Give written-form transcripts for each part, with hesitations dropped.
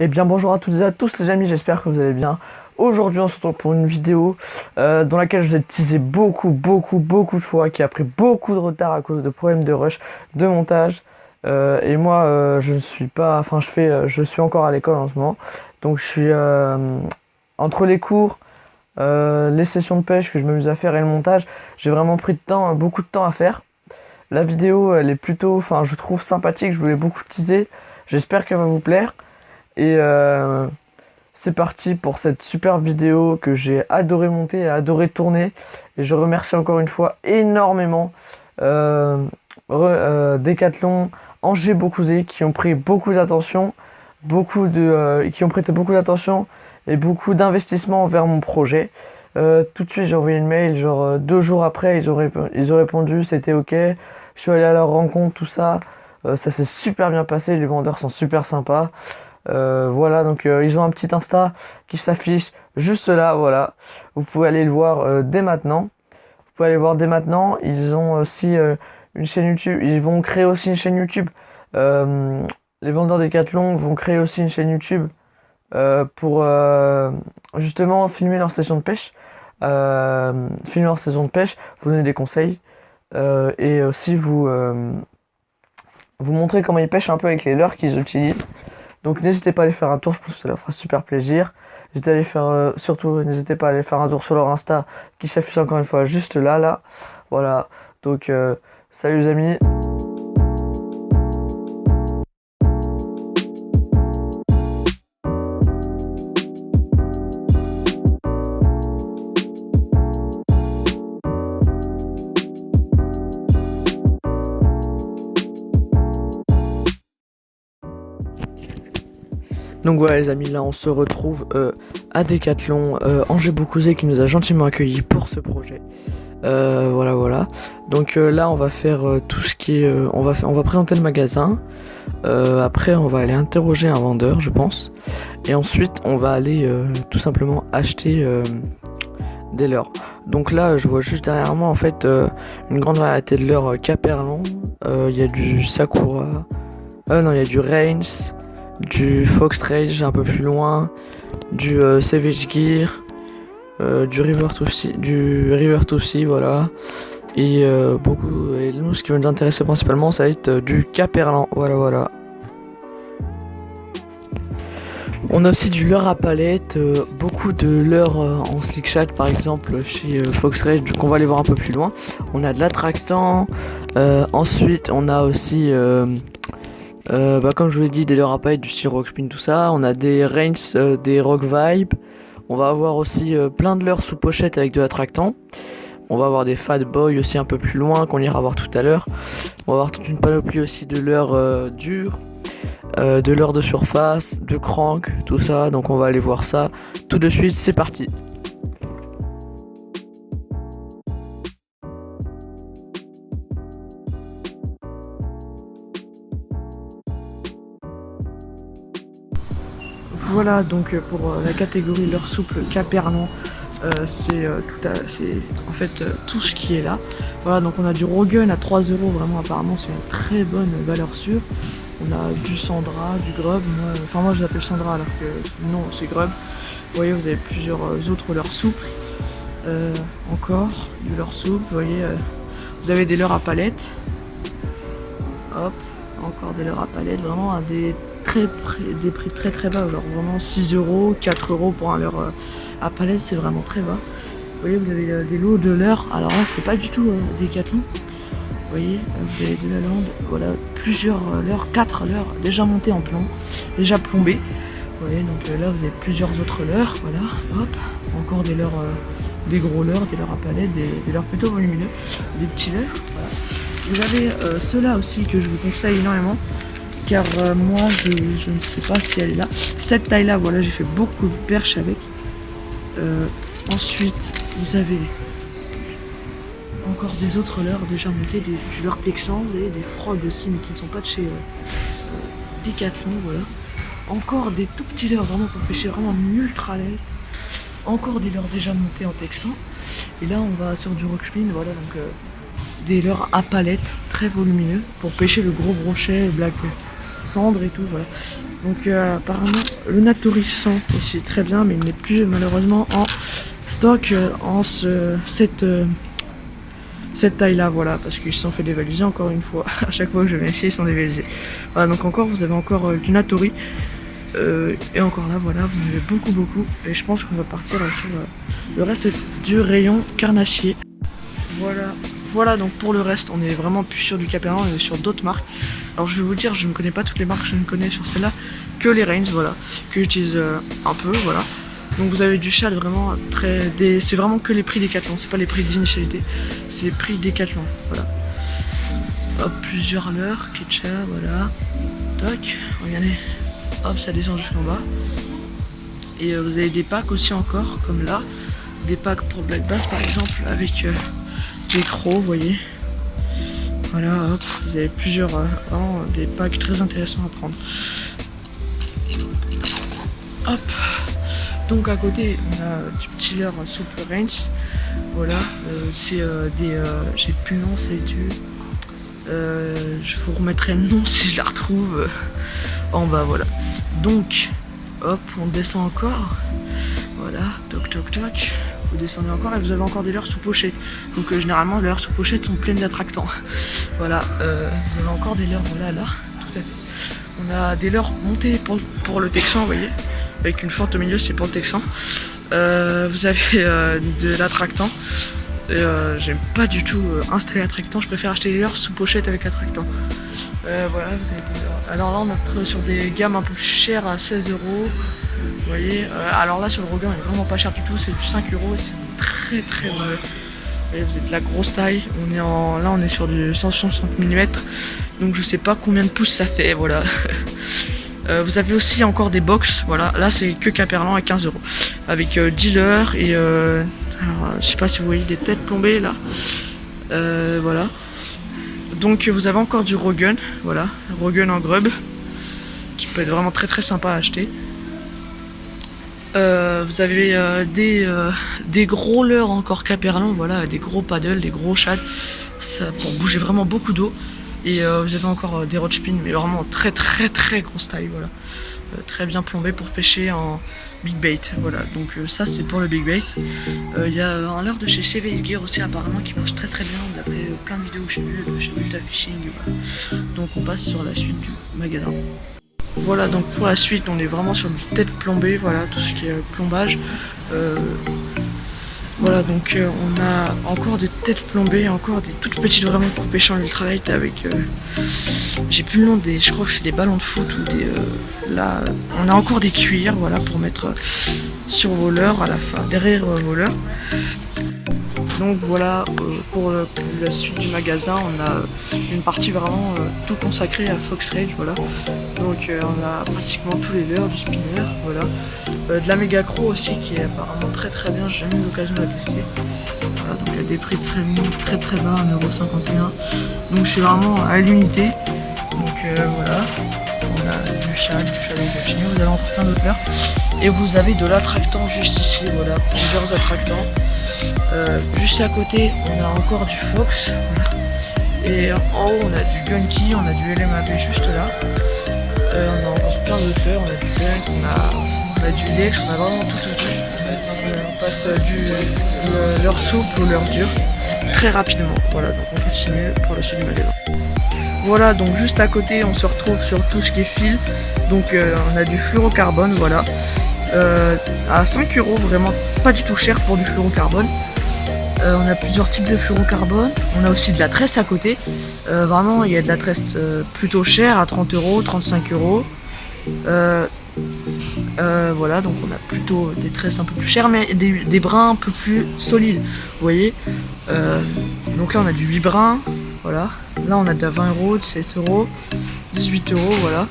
Eh bien bonjour à toutes et à tous les amis, j'espère que vous allez bien. Aujourd'hui on se retrouve pour une vidéo dans laquelle je vous ai teasé beaucoup de fois, qui a pris beaucoup de retard à cause de problèmes de rush, de montage. Et moi je ne suis pas, enfin je suis encore à l'école en ce moment. Donc je suis entre les cours, les sessions de pêche que je m'amuse à faire et le montage. J'ai vraiment pris de temps, beaucoup de temps à faire. La vidéo elle est plutôt, enfin je trouve sympathique, je voulais beaucoup teaser. J'espère qu'elle va vous plaire. Et c'est parti pour cette super vidéo que j'ai adoré monter et adoré tourner. Et je remercie encore une fois énormément Decathlon, Angers Beaucouzé qui ont pris beaucoup d'attention, qui ont prêté beaucoup d'attention et beaucoup d'investissement vers mon projet. Tout de suite j'ai envoyé une mail, genre 2 jours après ils ont répondu, c'était ok. Je suis allé à leur rencontre, tout ça. Ça s'est super bien passé, les vendeurs sont super sympas. Voilà, donc ils ont un petit Insta qui s'affiche juste là, voilà. Vous pouvez aller le voir dès maintenant. Vous pouvez aller le voir dès maintenant. Ils ont aussi une chaîne YouTube. Ils vont créer aussi une chaîne YouTube. Les vendeurs Decathlon vont créer aussi une chaîne YouTube pour justement filmer leur session de pêche. Filmer leur saison de pêche, vous donner des conseils et aussi vous montrer comment ils pêchent un peu avec les leurres qu'ils utilisent. Donc n'hésitez pas à aller faire un tour, je pense que ça leur fera super plaisir. Surtout n'hésitez pas à aller faire un tour sur leur Insta qui s'affiche encore une fois juste là. Voilà. Donc salut les amis. Donc voilà les amis, là on se retrouve à Decathlon, Angers Beaucouzé qui nous a gentiment accueillis pour ce projet. Voilà. Donc là on va faire tout ce qui est, on va présenter le magasin. Après on va aller interroger un vendeur, je pense. Et ensuite on va aller tout simplement acheter des leurres. Donc là je vois juste derrière moi en fait une grande variété de leurres Caperlan. Il y a du Sakura, non il y a du Reigns, du Fox Rage un peu plus loin, du Savage Gear, du River Tootsie, voilà. Et nous ce qui va nous intéresser principalement ça va être du Caperlan, voilà. On a aussi du leurre à palette, beaucoup de leurre en slick shad par exemple chez Fox Rage, qu'on va aller voir un peu plus loin. On a de l'attractant, ensuite on a aussi comme je vous l'ai dit, des leurres à paillettes, du style rock spin, tout ça. On a des Reigns, des rock vibe. On va avoir aussi plein de leurres sous pochette avec de l'attractant. On va avoir des fat boy aussi un peu plus loin qu'on ira voir tout à l'heure. On va avoir toute une panoplie aussi de leurres durs, de leurres de surface, de crank, tout ça. Donc on va aller voir ça tout de suite. C'est parti. Voilà donc pour la catégorie leurre souple Caperlan, c'est en fait tout ce qui est là. Voilà, donc on a du Rogun à 3 €, vraiment apparemment c'est une très bonne valeur sûre. On a du Sandra, du Grub, moi je l'appelle Sandra alors que non c'est Grub. Vous voyez, vous avez plusieurs autres leurres souples. Encore du leurre souple, vous voyez, vous avez des leurres à palette. Hop, encore des leurres à palette, vraiment à des prix très bas, genre vraiment 6 €, 4 € pour un leurre à palette, c'est vraiment très bas. Vous voyez, vous avez des lots de leurres, alors là c'est pas du tout Decathlon. Vous voyez, vous avez de la lande, voilà, plusieurs leurres, 4 leurres déjà montés en plomb, déjà plombés. Vous voyez, donc là vous avez plusieurs autres leurres, voilà, hop, encore des leurres, des gros leurres, des leurres à palette, des leurres plutôt volumineux, des petits leurres, voilà. Vous avez ceux-là aussi que je vous conseille énormément, car moi je ne sais pas si elle est là. Cette taille là, voilà, j'ai fait beaucoup de perches avec. Ensuite vous avez encore des autres leurres déjà montés, du leurre texan, vous avez des frogs aussi mais qui ne sont pas de chez Decathlon, voilà. Encore des tout petits leurres vraiment pour pêcher vraiment ultra lait. Encore des leurres déjà montés en texan. Et là on va sur du rock spin, voilà, donc des leurres à palette très volumineux pour pêcher le gros brochet black cendre et tout, voilà. Donc apparemment le Natori 100 aussi très bien, mais il n'est plus malheureusement en stock cette taille là, voilà, parce qu'ils se sont fait dévaliser encore une fois. À chaque fois que je vais essayer, ils sont dévalisés. Voilà, donc encore vous avez encore du Natori. Et encore là, voilà, vous en avez beaucoup. Et je pense qu'on va partir sur le reste du rayon carnassier. Voilà donc pour le reste, on est vraiment plus sur du Caperlan, on est sur d'autres marques. Alors je vais vous dire, je ne connais pas toutes les marques, je ne connais sur celle-là que les Reigns, voilà, que j'utilise un peu, voilà. Donc vous avez du châle vraiment c'est vraiment que les prix Décathlon, c'est pas les prix d'initialité, c'est les prix Décathlon, voilà. Hop, plusieurs leurres, ketchup, voilà. Toc, regardez, hop, ça descend jusqu'en bas. Et vous avez des packs aussi encore, comme là, des packs pour Black Bass par exemple, avec des crocs, vous voyez. Voilà, hop, vous avez plusieurs, vraiment des packs très intéressants à prendre. Hop, donc à côté, on a du petit leurre souple Reigns. Voilà, c'est j'ai plus le nom, c'est du... je vous remettrai le nom si je la retrouve en bas, voilà. Donc, hop, on descend encore. Voilà, toc. Vous descendez encore et vous avez encore des leurres sous pochette. Donc généralement les leurres sous pochette sont pleines d'attractants. Voilà, vous avez encore des leurres, voilà là, tout à fait. On a des leurres montées pour le Texan, vous voyez, avec une fente au milieu, c'est pour le Texan. Vous avez de l'attractant. J'aime pas du tout installer l'attractant, je préfère acheter des leurres sous pochette avec attractant. Voilà, vous avez des leurres. Alors là on est sur des gammes un peu plus chères à 16 €. Vous voyez, alors là sur le Rogan il est vraiment pas cher du tout, c'est du 5 € et c'est très mauvais. Vous voyez, vous êtes de la grosse taille, là on est sur du 160 mm, donc je sais pas combien de pouces ça fait, voilà. Vous avez aussi encore des box, voilà, là c'est que Caperlan à 15 €, avec 10 leurres et alors, je sais pas si vous voyez des têtes plombées là, voilà. Donc vous avez encore du Rogan, voilà, Rogan en grub, qui peut être vraiment très sympa à acheter. Vous avez des gros leurres encore Caperlan, voilà, des gros paddles, des gros shad, pour bouger vraiment beaucoup d'eau. Et vous avez encore des rodspin, mais vraiment très grosse taille, voilà. Très bien plombé pour pêcher en big bait, voilà. Donc ça c'est pour le big bait. Il y a un leurre de chez Chevalis Gear aussi apparemment qui marche très bien, d'après plein de vidéos que j'ai vues chez Ultra Fishing, voilà. Donc on passe sur la suite du magasin. Voilà, donc pour la suite on est vraiment sur une tête plombée, voilà, tout ce qui est plombage. Voilà, donc on a encore des têtes plombées, encore des toutes petites vraiment pour pêcher en ultralight avec... j'ai plus le nom des... je crois que c'est des ballons de foot ou des... là, on a encore des cuirs, voilà, pour mettre sur vos leurres à la fin, derrière vos leurres. Donc voilà, pour la suite du magasin, on a une partie vraiment tout consacrée à Fox Rage, voilà. Donc on a pratiquement tous les leurres, du spinner, voilà. De la méga croc aussi qui est apparemment très bien, j'ai jamais eu l'occasion de la tester. Voilà, donc il y a des prix très bas, 1,51 €. Donc c'est vraiment à l'unité. Donc voilà, on a du châle avec le chignon, vous avez encore plein d'autres leurres. Et vous avez de l'attractant juste ici, voilà, plusieurs attractants. Juste à côté, on a encore du Fox, voilà. Et en haut, on a du Gunky, on a du LMAP juste là. On a encore plein d'autres leurres, on a du Gunk, on a du Lex, on a vraiment tout autour. On passe du leurre souple au leurre dur très rapidement. Voilà, donc on continue pour le suite du magasin. Voilà, donc juste à côté, on se retrouve sur tout ce qui est fil. Donc on a du fluorocarbone, voilà. À 5 €, vraiment pas du tout cher pour du fluorocarbone. On a plusieurs types de fluorocarbone. On a aussi de la tresse à côté. Vraiment, il y a de la tresse plutôt chère à 30 €, 35 €. Voilà, donc on a plutôt des tresses un peu plus chères, mais des brins un peu plus solides. Vous voyez. Donc là, on a du 8 brins. Voilà. Là, on a de 20 €, de 7 €, 18 €. Voilà.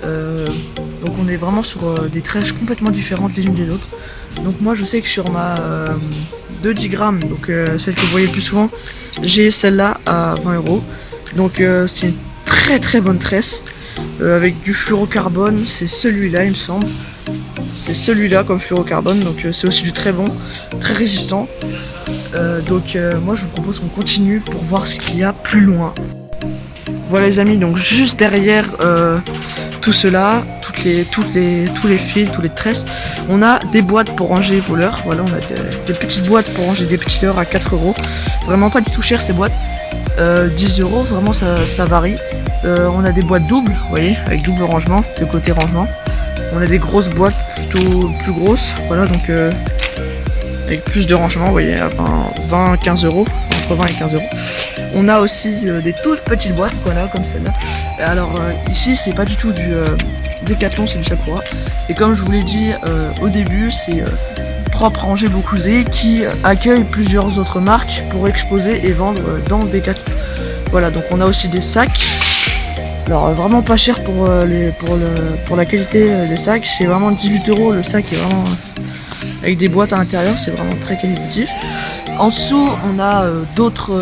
Donc on est vraiment sur des tresses complètement différentes les unes des autres. Donc moi je sais que sur ma de 10 grammes, donc celle que vous voyez le plus souvent, j'ai celle-là à 20 €. Donc c'est une très bonne tresse avec du fluorocarbone, c'est celui-là il me semble. C'est celui-là comme fluorocarbone, donc c'est aussi du très bon, très résistant. Donc moi je vous propose qu'on continue pour voir ce qu'il y a plus loin. Voilà les amis, donc juste derrière tout cela, tous les fils, tous les tresses, on a des boîtes pour ranger vos leurres. Voilà, on a des petites boîtes pour ranger des petits leurres à 4 €. Vraiment pas du tout cher ces boîtes. 10 €, vraiment ça varie. On a des boîtes doubles, vous voyez, avec double rangement, de côté rangement. On a des grosses boîtes plutôt plus grosses, voilà, donc avec plus de rangement, vous voyez, à 20-15 €, entre 20 et 15 €. On a aussi des toutes petites boîtes, voilà, comme celle-là. Alors ici, c'est pas du tout du Decathlon, c'est du Sakura. Et comme je vous l'ai dit au début, c'est Propre Rangée Beaucouzé qui accueille plusieurs autres marques pour exposer et vendre dans Decathlon. Voilà, donc on a aussi des sacs. Alors vraiment pas cher pour la qualité des sacs. C'est vraiment 18 € le sac, est vraiment avec des boîtes à l'intérieur, c'est vraiment très qualitatif. En dessous, on a d'autres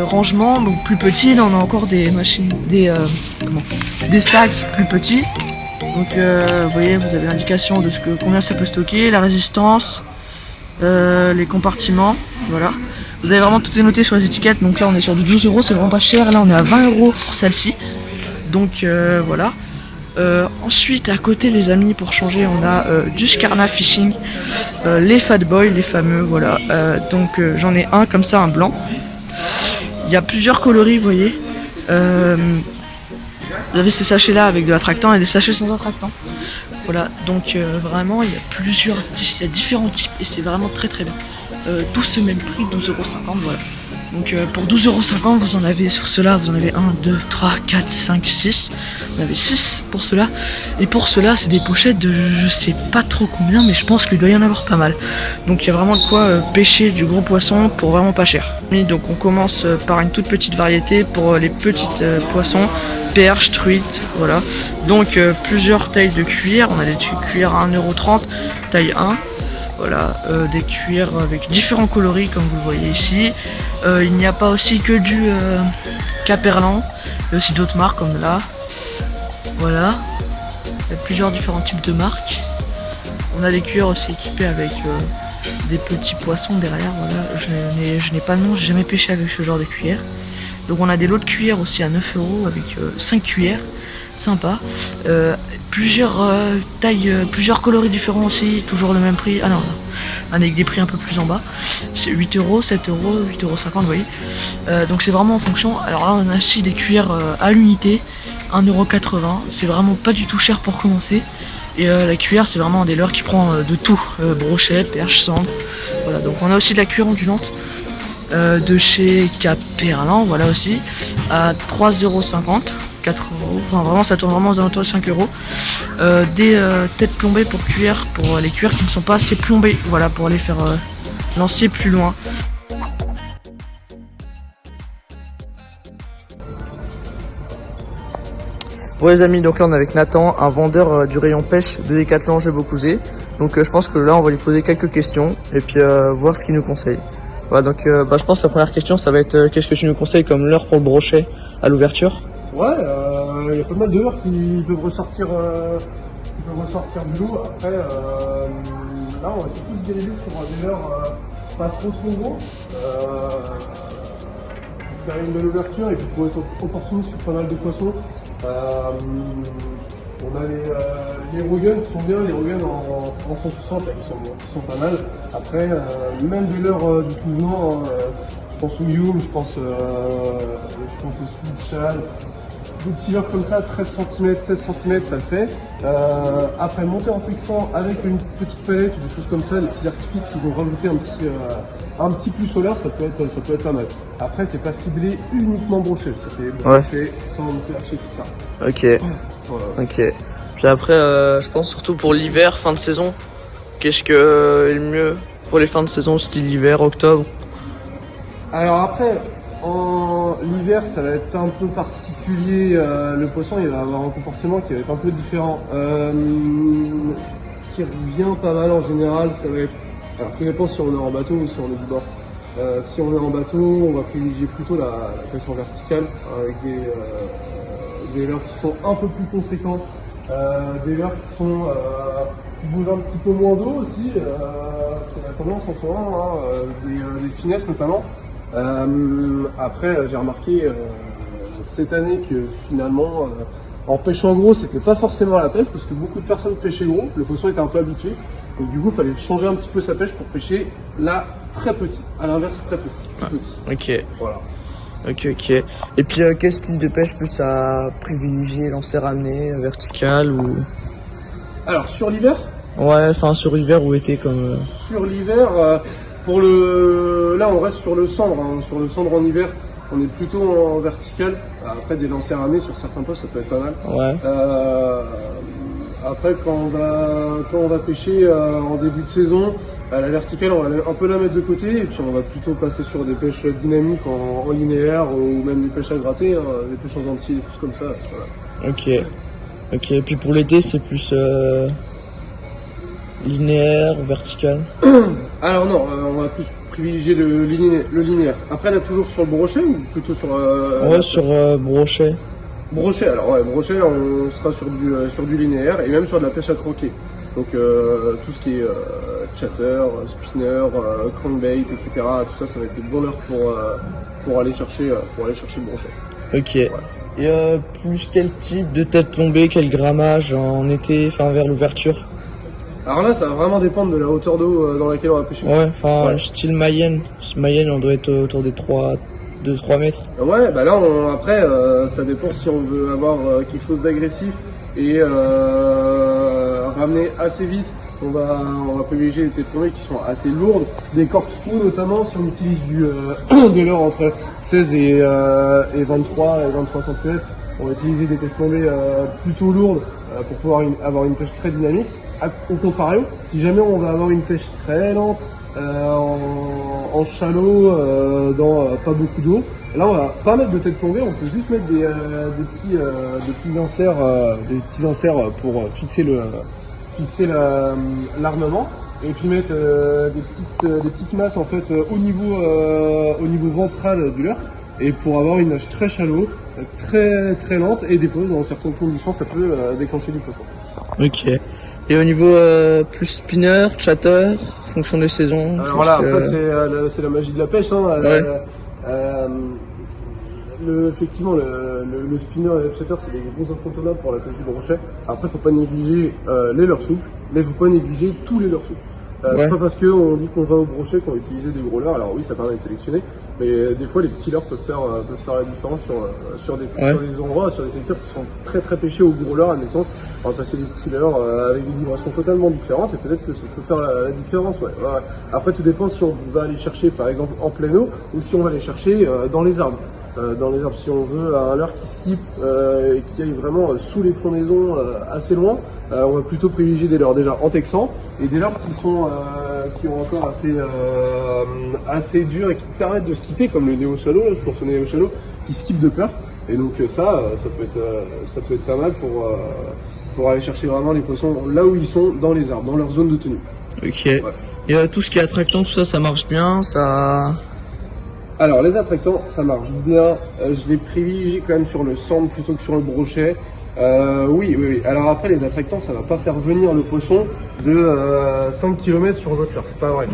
rangements, donc plus petits. Là, on a encore des machines, des sacs plus petits. Donc, vous voyez, vous avez l'indication de combien ça peut stocker, la résistance, les compartiments, voilà. Vous avez vraiment tout est noté sur les étiquettes. Donc là, on est sur du 12 €, c'est vraiment pas cher. Là, on est à 20 € pour celle-ci. Donc voilà. Ensuite, à côté, les amis, pour changer, on a du Scarna Fishing, les Fat Boy, les fameux, voilà. Donc j'en ai un comme ça, un blanc. Il y a plusieurs coloris, vous voyez. Vous avez ces sachets là avec de l'attractant et des sachets sans attractant. Voilà, donc vraiment il y a différents types et c'est vraiment très très bien. Tous ce même prix, 12,50 €, voilà. Donc pour 12,50 € vous en avez sur cela, vous en avez 1, 2, 3, 4, 5, 6. Vous en avez 6 pour cela. Et pour cela c'est des pochettes de je sais pas trop combien, mais je pense qu'il doit y en avoir pas mal. Donc il y a vraiment de quoi pêcher du gros poisson pour vraiment pas cher. Donc on commence par une toute petite variété pour les petites poissons, perches, truites, voilà. Donc plusieurs tailles de cuillères, on a des cuillères à 1,30 €, taille 1. Voilà, des cuillères avec différents coloris comme vous le voyez ici. Il n'y a pas aussi que du Caperlan, il y a aussi d'autres marques comme là. Voilà, il y a plusieurs différents types de marques. On a des cuillères aussi équipées avec des petits poissons derrière. Voilà, je n'ai pas de nom, j'ai jamais pêché avec ce genre de cuillère. Donc on a des lots de cuillères aussi à 9 € avec 5 cuillères, sympa. Plusieurs tailles, plusieurs coloris différents aussi, toujours le même prix. Ah non, avec des prix un peu plus en bas. C'est 8 €, 7 €, 8,50 €, vous voyez. Donc c'est vraiment en fonction. Alors là on a aussi des cuillères à l'unité, 1,80 €. C'est vraiment pas du tout cher pour commencer. Et la cuillère c'est vraiment des leurres qui prend de tout, brochet, perche, sangle. Voilà, donc on a aussi de la cuillère ondulante de chez Caperlan, voilà aussi, à 3,50 €. 4 €, enfin vraiment ça tourne vraiment aux alentours de 5 €. Des têtes plombées pour cuillères, pour les cuillères qui ne sont pas assez plombées, voilà, pour les faire lancer plus loin. Bon les amis, donc là on est avec Nathan, un vendeur du rayon pêche de Decathlon Rangée Beaucouzé. Donc je pense que là on va lui poser quelques questions et puis voir ce qu'il nous conseille. Voilà, donc je pense que la première question ça va être qu'est-ce que tu nous conseilles comme leurre pour le brochet à l'ouverture? Ouais, il y a pas mal de leurres qui peuvent ressortir de l'eau. Après, là, on va surtout se diriger sur des leurres pas trop gros. Faire une belle ouverture et puis pour être opportuniste sur pas mal de poissons. On a les Rogan qui sont bien, les Rogan en 160 qui sont pas mal. Après, même des leurres du tout venant, je pense au Youm, je pense aussi au Chal. Des petits leurres comme ça, 13 cm, 16 cm, ça le fait. Après, monter en flexion avec une petite palette ou des choses comme ça, des petits artifices qui vont rajouter un petit plus au leurre, ça peut être pas mal. Après, c'est pas ciblé uniquement brochet, c'était brochet sans percher, tout ça. Ok. Voilà. Ok. Puis après, je pense surtout pour l'hiver, fin de saison. Qu'est-ce que est le mieux pour les fins de saison, style hiver, octobre? Alors après, en l'hiver, ça va être un peu particulier. Le poisson, il va avoir un comportement qui va être un peu différent. Ce qui revient pas mal en général, ça va être. Alors, tout dépend si on est en bateau ou si on est du bord. Si on est en bateau, on va privilégier plutôt la pêche en verticale avec des leurres qui sont un peu plus conséquents, des leurres qui bougent un petit peu moins d'eau aussi. C'est la tendance en ce moment, des finesses notamment. Après, j'ai remarqué cette année que finalement, en pêchant gros, c'était pas forcément la pêche parce que beaucoup de personnes pêchaient gros, le poisson était un peu habitué. Donc du coup, il fallait changer un petit peu sa pêche pour pêcher là très petit, à l'inverse très petit, tout petit. Ok. Voilà. Ok. Et puis quel style de pêche plus à privilégier, lancer ramené, vertical ou... Alors sur l'hiver, Ouais, enfin sur hiver ou été comme... sur l'hiver, là on reste sur le cendre, hein. Sur le cendre en hiver, on est plutôt en vertical. Après des lancers ramenés sur certains postes, ça peut être pas mal. Ouais. Après quand on va pêcher en début de saison, la verticale on va un peu la mettre de côté et puis on va plutôt passer sur des pêches dynamiques en linéaire ou même des pêches à gratter, hein, des pêches en dentier, des choses comme ça. Voilà. Ok. Et puis pour l'été, c'est plus linéaire, vertical. Alors non, on va plus privilégier le linéaire. Après là toujours sur le brochet ou plutôt sur... Ouais, sur brochet. Brochet, alors ouais, brochet on sera sur du linéaire et même sur de la pêche à croquer. Donc tout ce qui est chatter, spinner, crankbait, etc. Tout ça, ça va être des bons leurres pour aller chercher le brochet. Ok. Et plus quel type de tête plombée, quel grammage en été, enfin vers l'ouverture? Alors là, ça va vraiment dépendre de la hauteur d'eau dans laquelle on va pêcher. Ouais, enfin Ouais. style Mayenne. Mayenne, on doit être autour des 3 mètres. Ouais, bah là, après, ça dépend si on veut avoir quelque chose d'agressif et ramener assez vite. On va privilégier des têtes plombées qui sont assez lourdes, des corkscrews notamment si on utilise des leurres entre 16 et 23 cm. On va utiliser des têtes plombées plutôt lourdes pour pouvoir avoir une pêche très dynamique. Au contrario, si jamais on va avoir une pêche très lente en shallow, dans pas beaucoup d'eau, là on va pas mettre de tête plombée, on peut juste mettre des petits inserts pour fixer l'armement et puis mettre des petites masses en fait au niveau ventral du leurre et pour avoir une nage très shallow, très très lente et des fois dans certaines conditions ça peut déclencher du poisson. Ok. Et au niveau plus spinner, chatter, fonction des saisons. Alors là, après c'est la magie de la pêche. Hein. Ouais. Effectivement, le spinner et le chatter, c'est des gros incontournables pour la pêche du brochet. Après, faut pas négliger les leurres souples, mais faut pas négliger tous les leurres souples. Ouais. C'est pas parce qu'on dit qu'on va au brochet qu'on va utiliser des gros leurres. Alors oui, ça permet de sélectionner, mais des fois les petits leurres peuvent faire la différence sur des endroits, sur des secteurs qui sont très très pêchés au gros leurre. Admettons, on va passer des petits leurres avec des vibrations totalement différentes et peut-être que ça peut faire la différence. Ouais. Après, tout dépend si on va aller chercher par exemple en plein eau ou si on va aller chercher dans les arbres. Si on veut un leurre qui skip et qui aille vraiment sous les fondaisons assez loin, on va plutôt privilégier des leurres déjà en texan et des leurres qui ont encore assez durs et qui permettent de skipper comme le néo shallow, là, je pense au néo shallow qui skip de peur et donc ça peut être pas mal pour aller chercher vraiment les poissons là où ils sont dans les arbres, dans leur zone de tenue. Ok. Ouais. Et tout ce qui est attractant, tout ça, ça marche bien, ça. Alors les attractants, ça marche bien. Je les privilégie quand même sur le cendre plutôt que sur le brochet. Oui. Alors après les attractants, ça va pas faire venir le poisson de 5 km sur votre leurre, c'est pas vrai.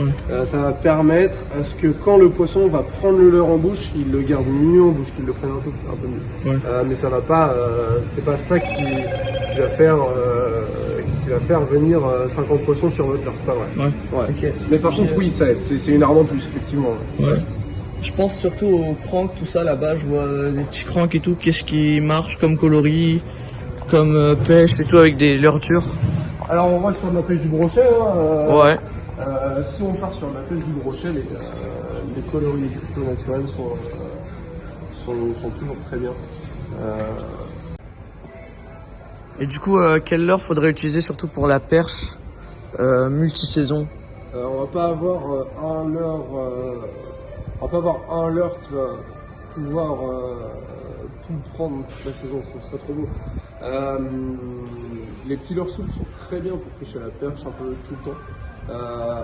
Ça va permettre à ce que quand le poisson va prendre le leurre en bouche, il le garde mieux en bouche, qu'il le prenne un peu mieux. Ouais. Mais ça va pas, c'est pas ça qui va faire venir 50 poissons sur votre leurre, c'est pas vrai. Ouais. Ouais. Ok. Mais par contre oui, ça aide, c'est une arme en plus effectivement. Ouais. Je pense surtout aux cranks, tout ça là-bas, je vois des petits cranks et tout, qu'est-ce qui marche comme coloris, comme pêche et tout avec des leurres dures. Alors on va sur de la pêche du brochet. Hein, Ouais. Si on part sur la pêche du brochet, les coloris plutôt naturels sont toujours très bien. Et du coup, quelle leurre faudrait utiliser surtout pour la perche multisaison? On va pas avoir un leurre qui va pouvoir tout prendre toute la saison, ça serait trop beau. Les petits leurres souples sont très bien pour pêcher la perche un peu tout le temps.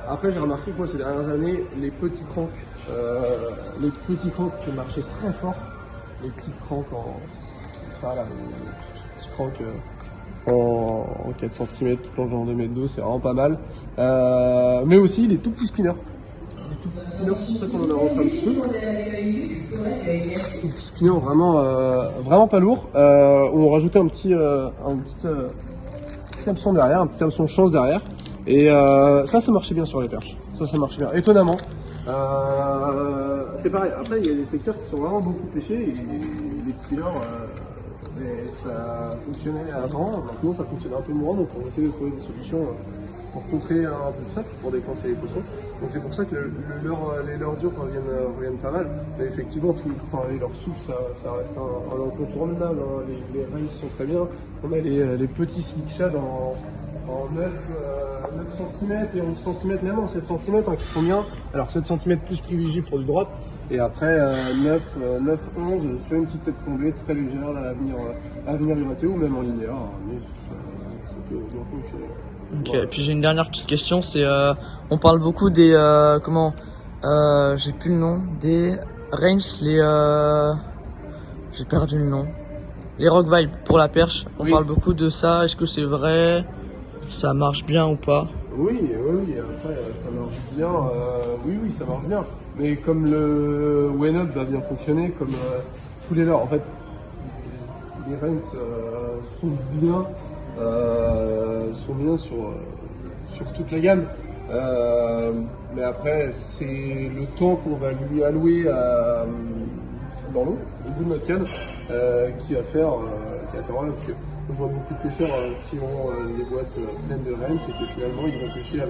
Après j'ai remarqué que moi ces dernières années, les petits cranks qui marchaient très fort, les petits cranks les petits cranks en 4 cm, plongeant en 2 mètres d'eau, c'est vraiment pas mal. Mais aussi les tout petits spinners. Les tout petit spinner, c'est pour ça qu'on en a rentré un petit peu. Un petit spinner vraiment pas lourd. Où on rajoutait un petit hameçon derrière, un petit hameçon chance derrière. Et ça marchait bien sur les perches. Ça marchait bien. Étonnamment. C'est pareil. Après, il y a des secteurs qui sont vraiment beaucoup pêchés et les petits leurres, et ça fonctionnait avant. Maintenant, ça fonctionne un peu moins. Donc, on essaie de trouver des solutions pour contrer un peu tout ça, pour déclencher les poissons. Donc, c'est pour ça que les leurres durs reviennent pas mal. Mais effectivement, les leurres souples, ça reste un incontournable. Hein. Les rails sont très bien. On a les petits slick shad en 9 cm et 11 cm, même en 7 cm qui sont bien. Alors 7 cm plus privilégié pour du drop. Et après 9, 11 sur une petite tête plombée très légère là, à venir gratter ou même en linéaire. Mais ça peut bien fonctionner. Ok, Voilà. et puis j'ai une dernière petite question, c'est on parle beaucoup des j'ai plus le nom, des range, j'ai perdu le nom. Les rock vibes pour la perche, on Oui. parle beaucoup de ça, est-ce que c'est vrai? Ça marche bien ou pas? Oui, après ça marche bien, oui, ça marche bien. Mais comme le Win-Up va bien fonctionner, comme tous les leurres, en fait, les ranks sont bien sur toute la gamme. Mais après, c'est le temps qu'on va lui allouer dans l'eau, au bout de notre canne, qui va faire voilà, parce que je vois beaucoup de pêcheurs qui ont des boîtes pleines de rennes, c'est que finalement ils vont pêcher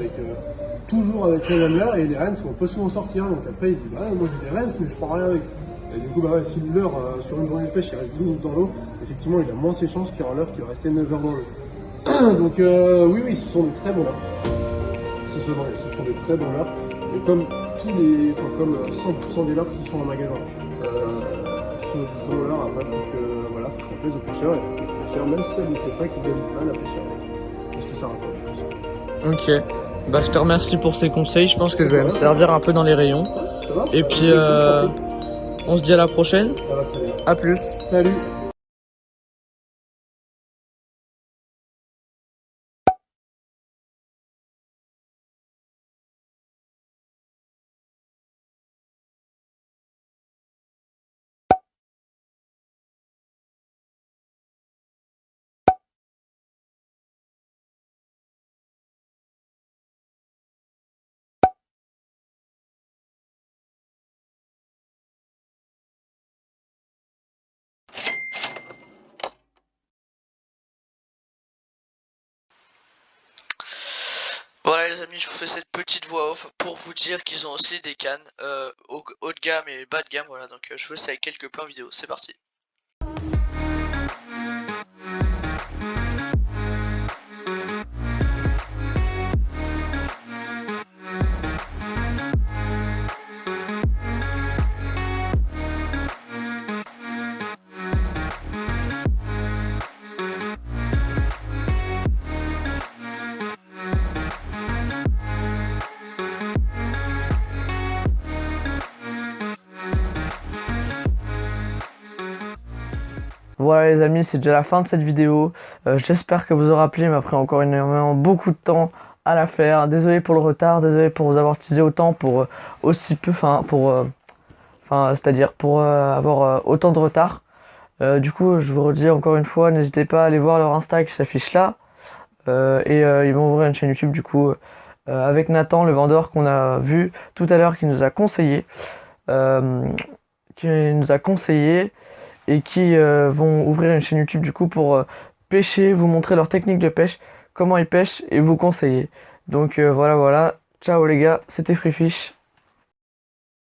toujours avec les mêmes leurres et les rennes vont pas souvent sortir. Donc après ils se disent bah moi j'ai des rennes mais je prends rien avec. Et du coup bah ouais, si le leurre sur une journée de pêche il reste 10 minutes dans l'eau, effectivement il a moins ses chances qu'un leurre qui va rester 9 heures dans l'eau. Donc oui, ce sont de très bons leurres. Ce sont des très bons leurres. Et comme comme 100% des leurres qui sont en magasin. Ce sont des leurres après faut que ça plaise aux pêcheurs et que les pêcheurs, même si ça ne plaît pas, qu'ils donnent mal à pêcher avec. Parce que ça rapporte. Ok, bah je te remercie pour ces conseils, je pense que je vais me servir un peu dans les rayons. Ça va? Et puis on se dit à la prochaine, Ça va très bien. à plus. Salut! Voilà les amis, je vous fais cette petite voix off pour vous dire qu'ils ont aussi des cannes haut de gamme et bas de gamme, voilà, donc je fais ça avec quelques plans vidéo, c'est parti. Voilà les amis, c'est déjà la fin de cette vidéo. J'espère que vous aura plu, il m'a pris encore énormément beaucoup de temps à la faire. Désolé pour le retard, désolé pour vous avoir teasé autant pour aussi peu, c'est-à-dire pour avoir autant de retard. Du coup, je vous redis encore une fois, n'hésitez pas à aller voir leur Insta qui s'affiche là. Ils vont ouvrir une chaîne YouTube du coup avec Nathan, le vendeur qu'on a vu tout à l'heure, qui nous a conseillé. Et qui vont ouvrir une chaîne YouTube du coup pour pêcher, vous montrer leur technique de pêche, comment ils pêchent et vous conseiller. Donc voilà, ciao les gars, c'était Free Fish.